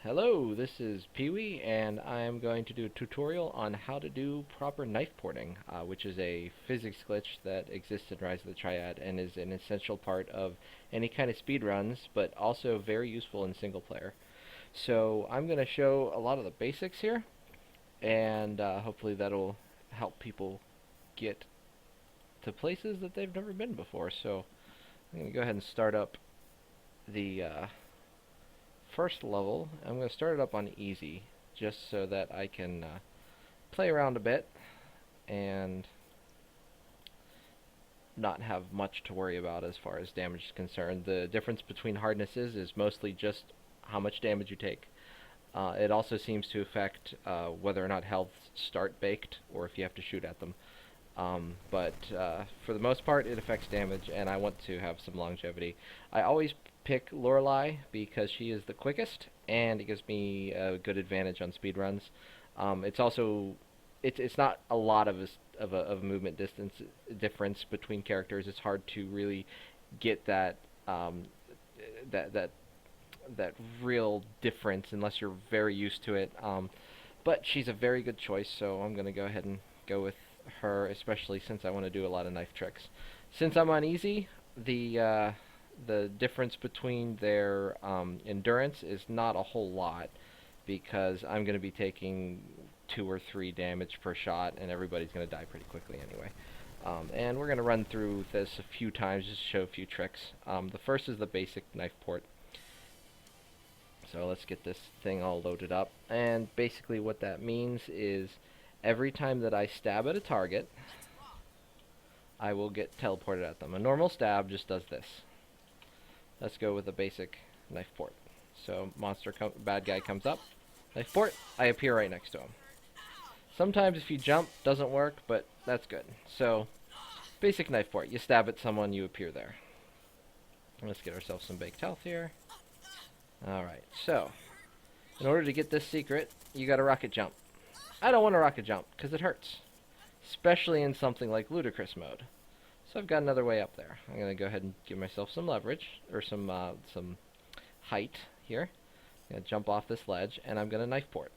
Hello, this is Pee-wee, and I'm going to do a tutorial on how to do proper knife porting, which is a physics glitch that exists in Rise of the Triad and is an essential part of any kind of speedruns, but also very useful in single player. So I'm going to show a lot of the basics here, and hopefully that'll help people get to places that they've never been before. So I'm going to go ahead and start up the first level. I'm going to start it up on easy just so that I can play around a bit and not have much to worry about as far as damage is concerned. The difference between hardnesses is mostly just how much damage you take. It also seems to affect whether or not healths start baked or if you have to shoot at them. But for the most part, it affects damage, and I want to have some longevity. I always pick Lorelei because she is the quickest, and it gives me a good advantage on speedruns. It's also it's not a lot of a movement distance difference between characters. It's hard to really get that that that that real difference unless you're very used to it. But she's a very good choice, so I'm gonna go ahead and go with her, especially since I want to do a lot of knife tricks. Since I'm on easy, the difference between their endurance is not a whole lot because I'm going to be taking 2 or 3 damage per shot, and everybody's going to die pretty quickly anyway. And we're going to run through this a few times just to show a few tricks. The first is the basic knife port. So let's get this thing all loaded up. And basically what that means is every time that I stab at a target, I will get teleported at them. A normal stab just does this. Let's go with the basic knife port. So bad guy comes up, knife port, I appear right next to him. Sometimes if you jump, doesn't work, but that's good. So basic knife port, you stab at someone, you appear there. Let's get ourselves some baked health here. Alright, so in order to get this secret, you gotta rocket jump. I don't want to rocket jump because it hurts, especially in something like ludicrous mode. So I've got another way up there. I'm going to go ahead and give myself some leverage, or some height here. I'm going to jump off this ledge, and I'm going to knife port.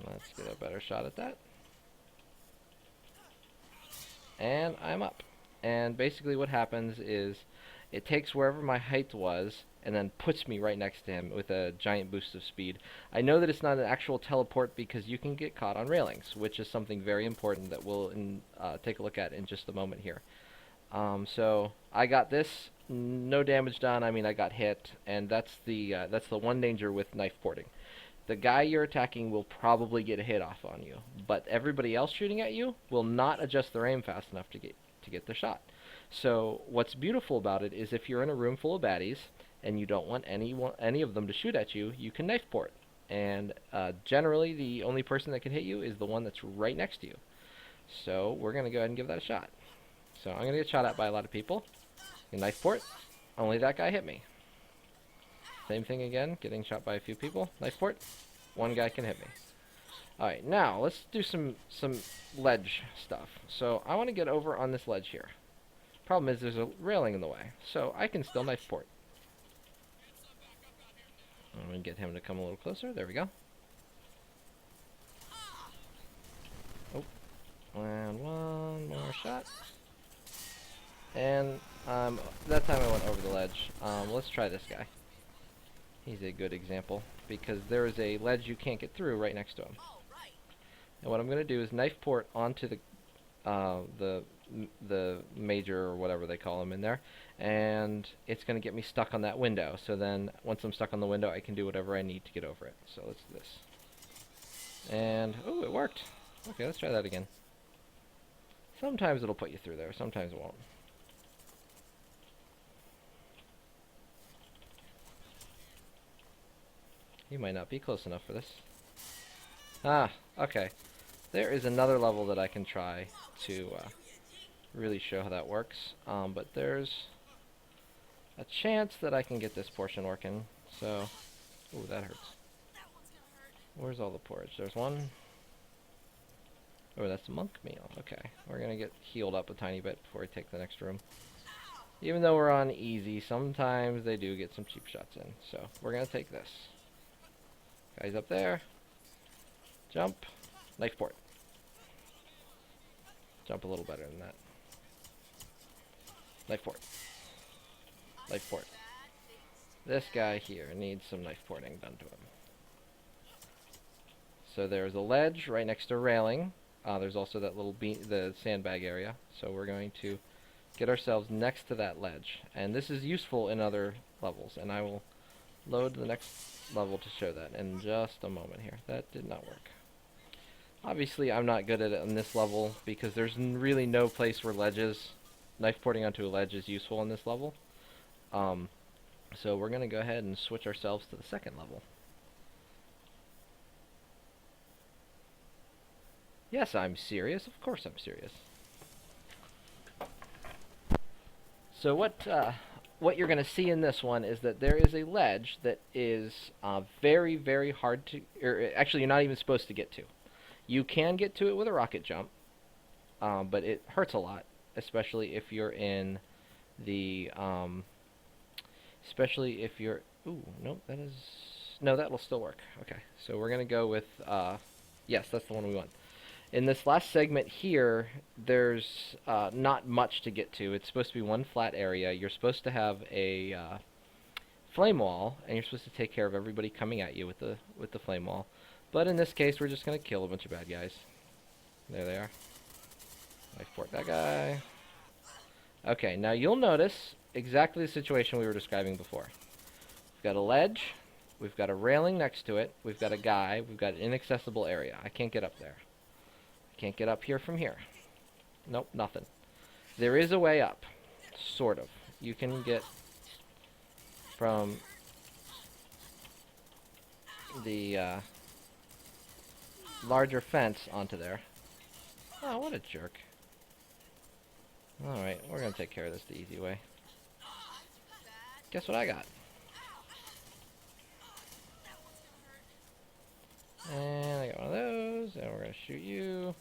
Let's get a better shot at that. And I'm up. And basically what happens is it takes wherever my height was and then puts me right next to him with a giant boost of speed. I know that it's not an actual teleport because you can get caught on railings, which is something very important that we'll take a look at in just a moment here. So I got this, no damage done. I mean, I got hit, and that's the one danger with knife porting. The guy you're attacking will probably get a hit off on you, but everybody else shooting at you will not adjust their aim fast enough to get the shot. So what's beautiful about it is if you're in a room full of baddies and you don't want any of them to shoot at you, you can knife port. And generally, the only person that can hit you is the one that's right next to you. So we're going to go ahead and give that a shot. So I'm going to get shot at by a lot of people. Knife port. Only that guy hit me. Same thing again, getting shot by a few people. Knife port. One guy can hit me. Alright, now let's do some ledge stuff. So I want to get over on this ledge here. Problem is there's a railing in the way, so I can still knife port. I'm going to get him to come a little closer. There we go. Oh, and one more shot. And that time I went over the ledge. Let's try this guy. He's a good example because there is a ledge you can't get through right next to him. And what I'm going to do is knife port onto the major or whatever they call them in there, and it's going to get me stuck on that window. So then once I'm stuck on the window, I can do whatever I need to get over it. So let's do this. And oh, it worked. Okay, let's try that again. Sometimes it'll put you through there, sometimes it won't. You might not be close enough for this. Ah, okay. There is another level that I can try to really show how that works, but there's a chance that I can get this portion working, so... Ooh, that hurts. Where's all the porridge? There's one. Oh, that's the monk meal. Okay, we're gonna get healed up a tiny bit before we take the next room. Even though we're on easy, sometimes they do get some cheap shots in. So we're going to take this. Guys up there. Jump. Knife port. Jump a little better than that. Knife port. Knife port. This guy here needs some knife porting done to him. So there's a ledge right next to a railing. There's also that little the sandbag area. So we're going to get ourselves next to that ledge. And this is useful in other levels. And I will load the next level to show that in just a moment here. That did not work. Obviously, I'm not good at it on this level because there's really no place where knife porting onto a ledge is useful in this level. So we're going to go ahead and switch ourselves to the second level. Yes, I'm serious. Of course I'm serious. So what you're going to see in this one is that there is a ledge that is very, very hard to... actually, you're not even supposed to get to. You can get to it with a rocket jump, but it hurts a lot, especially if you're in the... especially if you're... Ooh, nope, that is... No, that will still work. Okay, so we're going to go with... yes, that's the one we want. In this last segment here, there's not much to get to. It's supposed to be one flat area. You're supposed to have a flame wall, and you're supposed to take care of everybody coming at you with the flame wall. But in this case, we're just going to kill a bunch of bad guys. There they are. Knife port that guy. Okay, now you'll notice exactly the situation we were describing before. We've got a ledge. We've got a railing next to it. We've got a guy. We've got an inaccessible area. I can't get up there. I can't get up here from here. Nope, nothing. There is a way up. Sort of. You can get from the larger fence onto there. Oh, what a jerk. Alright, we're going to take care of this the easy way. Guess what I got? And I got one of those, and we're going to shoot you.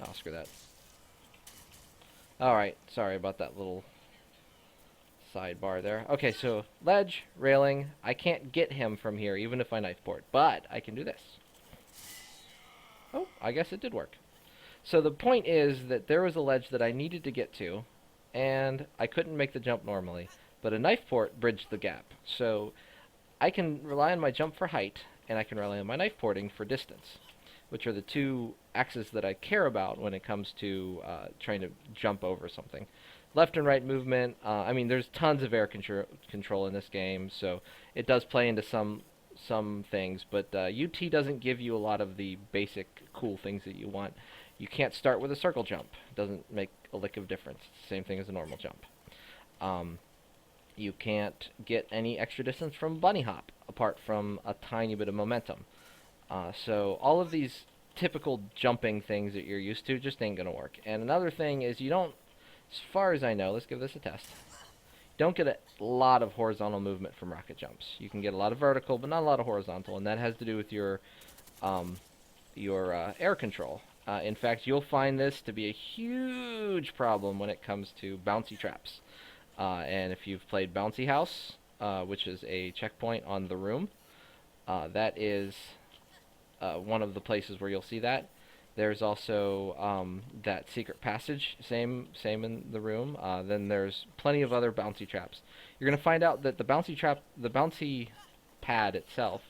Oh, screw that. Alright, sorry about that little sidebar there. Okay, so ledge, railing. I can't get him from here, even if I knife port, but I can do this. Oh, I guess it did work. So the point is that there was a ledge that I needed to get to, and I couldn't make the jump normally, but a knife port bridged the gap. So I can rely on my jump for height, and I can rely on my knife porting for distance, which are the two axes that I care about when it comes to trying to jump over something. Left and right movement, I mean, there's tons of air control in this game, so it does play into some things, but UT doesn't give you a lot of the basic cool things that you want. You can't start with a circle jump. It doesn't make a lick of difference. It's the same thing as a normal jump. You can't get any extra distance from bunny hop, apart from a tiny bit of momentum. So all of these typical jumping things that you're used to just ain't going to work. And another thing is you don't, as far as I know, let's give this a test, don't get a lot of horizontal movement from rocket jumps. You can get a lot of vertical, but not a lot of horizontal, and that has to do with your air control. In fact, you'll find this to be a huge problem when it comes to bouncy traps. And if you've played Bouncy House, which is a checkpoint on the room, that is one of the places where you'll see that. There's also that secret passage, same in the room. Then there's plenty of other bouncy traps. You're going to find out that the bouncy pad itself,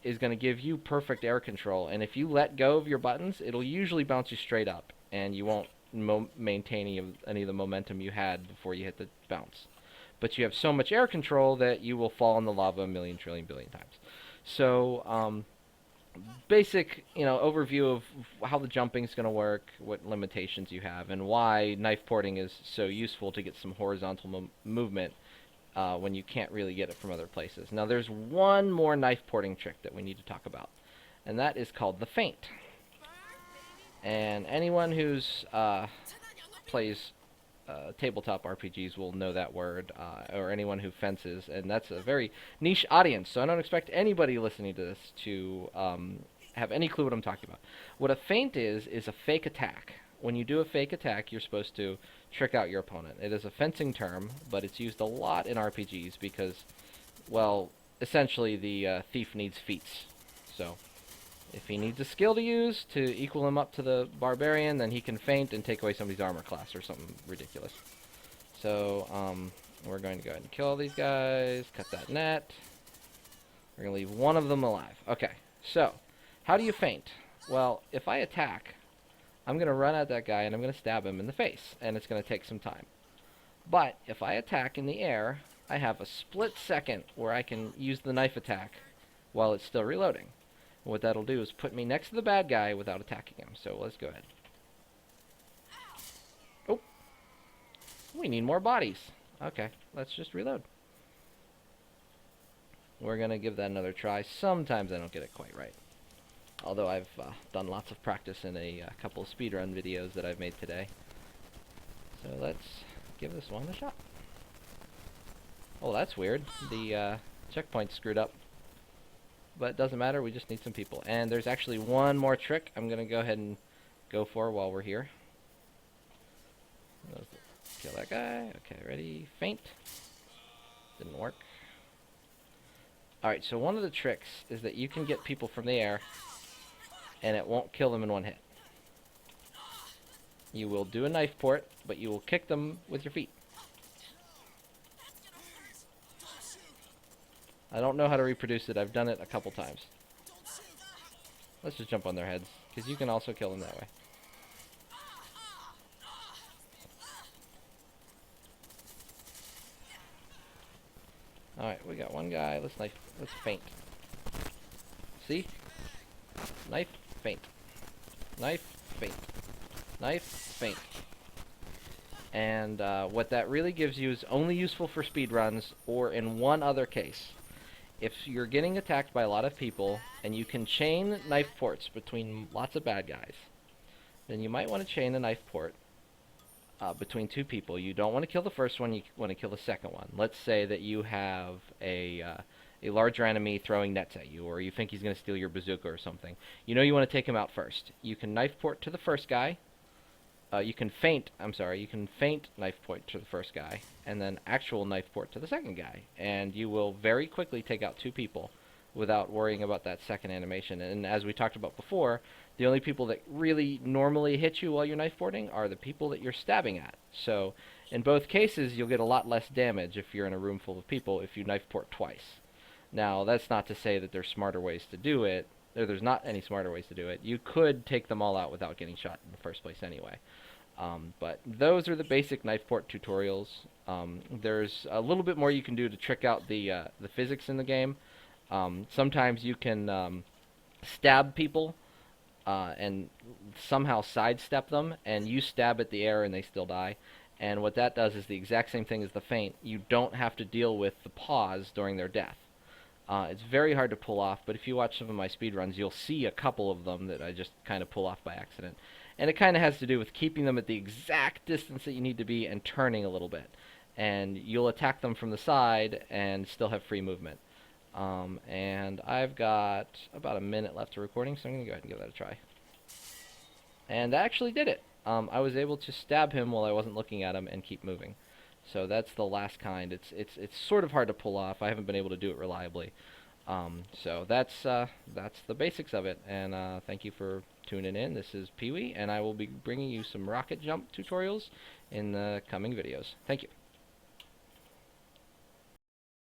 is going to give you perfect air control. And if you let go of your buttons, it'll usually bounce you straight up, and you won't maintain any of the momentum you had before you hit the bounce. But you have so much air control that you will fall in the lava a million, trillion, billion times. So, basic, overview of how the jumping is going to work, what limitations you have, and why knife porting is so useful to get some horizontal movement when you can't really get it from other places. Now, there's one more knife porting trick that we need to talk about, and that is called the feint. And anyone who's plays tabletop RPGs will know that word, or anyone who fences, and that's a very niche audience, so I don't expect anybody listening to this to have any clue what I'm talking about. What a feint is a fake attack. when you do a fake attack, you're supposed to trick out your opponent. It is a fencing term, but it's used a lot in RPGs because, well, essentially the thief needs feats. So if he needs a skill to use to equal him up to the barbarian, then he can feint and take away somebody's armor class or something ridiculous. So we're going to go ahead and kill all these guys, cut that net. We're going to leave one of them alive. Okay, so how do you feint? Well, if I attack, I'm going to run at that guy and I'm going to stab him in the face, and it's going to take some time. But if I attack in the air, I have a split second where I can use the knife attack while it's still reloading. What that'll do is put me next to the bad guy without attacking him. So let's go ahead. Oh, we need more bodies. Okay, let's just reload. We're going to give that another try. Sometimes I don't get it quite right. Although I've done lots of practice in a couple of speedrun videos that I've made today. So let's give this one a shot. Oh, that's weird. The checkpoint's screwed up. But it doesn't matter, we just need some people. And there's actually one more trick I'm going to go ahead and go for while we're here. Kill that guy. Okay, ready? Feint. Didn't work. Alright, so one of the tricks is that you can get people from the air and it won't kill them in one hit. You will do a knife port, but you will kick them with your feet. I don't know how to reproduce it. I've done it a couple times. Let's just jump on their heads, because you can also kill them that way. Alright, we got one guy. Let's feint. See? Knife, feint. Knife, feint. Knife, feint. And what that really gives you is only useful for speedruns or in one other case. If you're getting attacked by a lot of people and you can chain knife ports between lots of bad guys, then you might want to chain a knife port between two people. You don't want to kill the first one, you want to kill the second one. Let's say that you have a larger enemy throwing nets at you, or you think he's going to steal your bazooka or something. You know you want to take him out first. You can knife port to the first guy. You can feint knife port to the first guy, and then actual knife port to the second guy. And you will very quickly take out two people without worrying about that second animation. And as we talked about before, the only people that really normally hit you while you're knife porting are the people that you're stabbing at. So in both cases, you'll get a lot less damage if you're in a room full of people if you knife port twice. Now, that's not to say that there's smarter ways to do it. There's not any smarter ways to do it. You could take them all out without getting shot in the first place anyway. But those are the basic knife port tutorials. There's a little bit more you can do to trick out the physics in the game. Sometimes you can stab people and somehow sidestep them, and you stab at the air and they still die. And what that does is the exact same thing as the feint. You don't have to deal with the pause during their death. It's very hard to pull off, but if you watch some of my speedruns, you'll see a couple of them that I just kind of pull off by accident. And it kind of has to do with keeping them at the exact distance that you need to be and turning a little bit. And you'll attack them from the side and still have free movement. And I've got about a minute left of recording, so I'm going to go ahead and give that a try. And that actually did it. I was able to stab him while I wasn't looking at him and keep moving. So that's the last kind. It's sort of hard to pull off. I haven't been able to do it reliably. So that's the basics of it. And thank you for tuning in. This is Pee-wee, and I will be bringing you some rocket jump tutorials in the coming videos. Thank you.